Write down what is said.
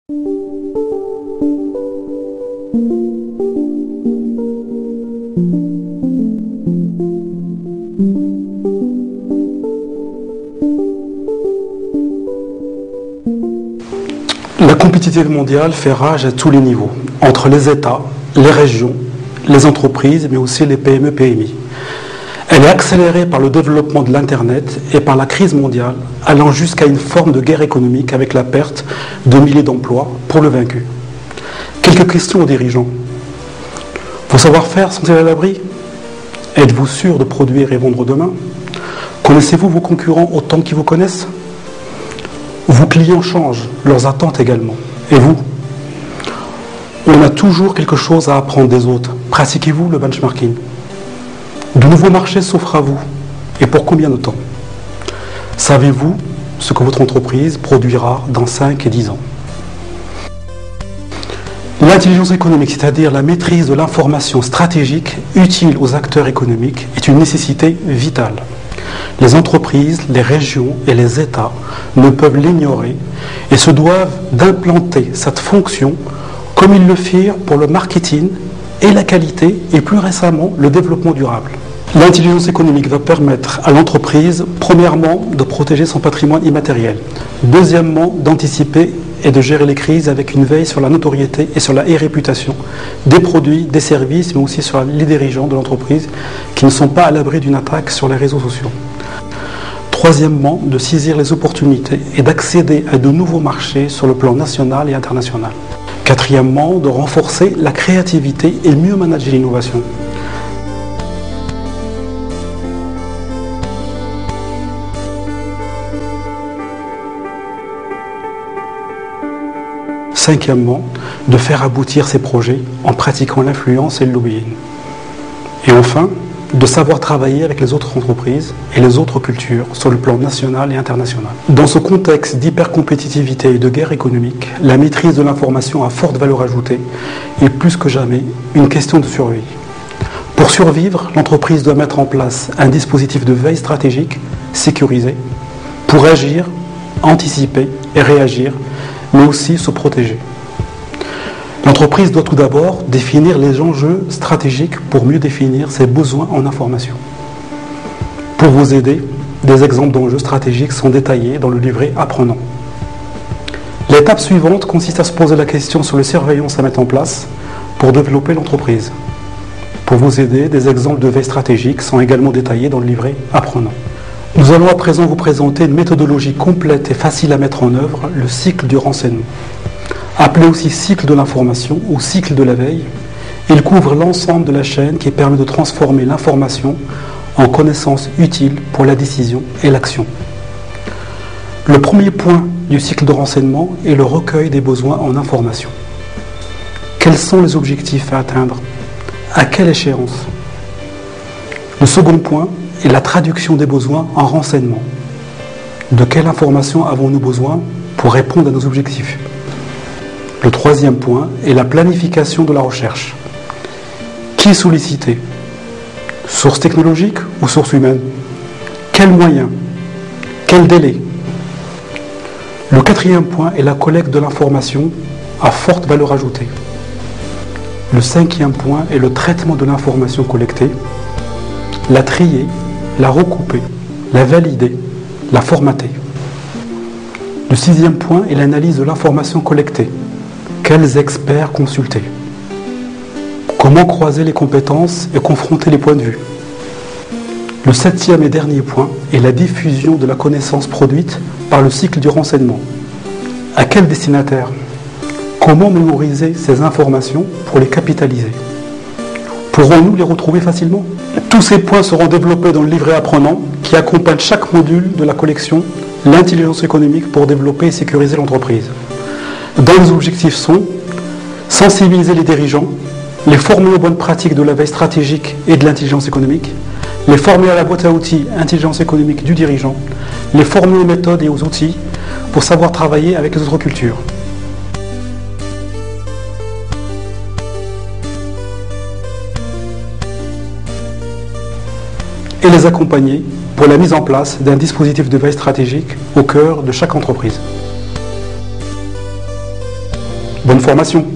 La compétitivité mondiale fait rage à tous les niveaux, entre les États, les régions, les entreprises, mais aussi les PME-PMI. Elle est accélérée par le développement de l'Internet et par la crise mondiale, allant jusqu'à une forme de guerre économique avec la perte de milliers d'emplois pour le vaincu. Quelques questions aux dirigeants. Vos savoir-faire sont-ils à l'abri? Êtes-vous sûr de produire et vendre demain? Connaissez-vous vos concurrents autant qu'ils vous connaissent? Vos clients changent, leurs attentes également. Et vous? On a toujours quelque chose à apprendre des autres. Pratiquez-vous le benchmarking? De nouveaux marchés s'offrent à vous. Et pour combien de temps? Savez-vous ce que votre entreprise produira dans 5 et 10 ans? L'intelligence économique, c'est-à-dire la maîtrise de l'information stratégique utile aux acteurs économiques, est une nécessité vitale. Les entreprises, les régions et les États ne peuvent l'ignorer et se doivent d'implanter cette fonction comme ils le firent pour le marketing et la qualité et plus récemment le développement durable. L'intelligence économique va permettre à l'entreprise, premièrement, de protéger son patrimoine immatériel, deuxièmement, d'anticiper et de gérer les crises avec une veille sur la notoriété et sur la réputation des produits, des services, mais aussi sur les dirigeants de l'entreprise qui ne sont pas à l'abri d'une attaque sur les réseaux sociaux. Troisièmement, de saisir les opportunités et d'accéder à de nouveaux marchés sur le plan national et international. Quatrièmement, de renforcer la créativité et mieux manager l'innovation. Cinquièmement, de faire aboutir ces projets en pratiquant l'influence et le lobbying. Et enfin, de savoir travailler avec les autres entreprises et les autres cultures sur le plan national et international. Dans ce contexte d'hypercompétitivité et de guerre économique, la maîtrise de l'information à forte valeur ajoutée est plus que jamais une question de survie. Pour survivre, l'entreprise doit mettre en place un dispositif de veille stratégique sécurisé pour agir, anticiper et réagir, mais aussi se protéger. L'entreprise doit tout d'abord définir les enjeux stratégiques pour mieux définir ses besoins en information. Pour vous aider, des exemples d'enjeux stratégiques sont détaillés dans le livret Apprenant. L'étape suivante consiste à se poser la question sur les surveillances à mettre en place pour développer l'entreprise. Pour vous aider, des exemples de veille stratégique sont également détaillés dans le livret Apprenant. Nous allons à présent vous présenter une méthodologie complète et facile à mettre en œuvre, le cycle du renseignement. Appelé aussi cycle de l'information ou cycle de la veille, il couvre l'ensemble de la chaîne qui permet de transformer l'information en connaissances utiles pour la décision et l'action. Le premier point du cycle de renseignement est le recueil des besoins en information. Quels sont les objectifs à atteindre? À quelle échéance? Le second point est la traduction des besoins en renseignements. De quelle information avons-nous besoin pour répondre à nos objectifs? Le troisième point est la planification de la recherche. Qui est sollicité? Source technologique ou source humaine? Quels moyens? Quel délai? Le quatrième point est la collecte de l'information à forte valeur ajoutée. Le cinquième point est le traitement de l'information collectée, la trier, la recouper, la valider, la formater. Le sixième point est l'analyse de l'information collectée. Quels experts consulter? Comment croiser les compétences et confronter les points de vue? Le septième et dernier point est la diffusion de la connaissance produite par le cycle du renseignement. À quel destinataire? Comment mémoriser ces informations pour les capitaliser? Pourrons-nous les retrouver facilement? Tous ces points seront développés dans le livret Apprenant qui accompagne chaque module de la collection L'intelligence économique pour développer et sécuriser l'entreprise. Dont les objectifs sont sensibiliser les dirigeants, les former aux bonnes pratiques de la veille stratégique et de l'intelligence économique, les former à la boîte à outils intelligence économique du dirigeant, les former aux méthodes et aux outils pour savoir travailler avec les autres cultures. Et les accompagner pour la mise en place d'un dispositif de veille stratégique au cœur de chaque entreprise. Bonne formation.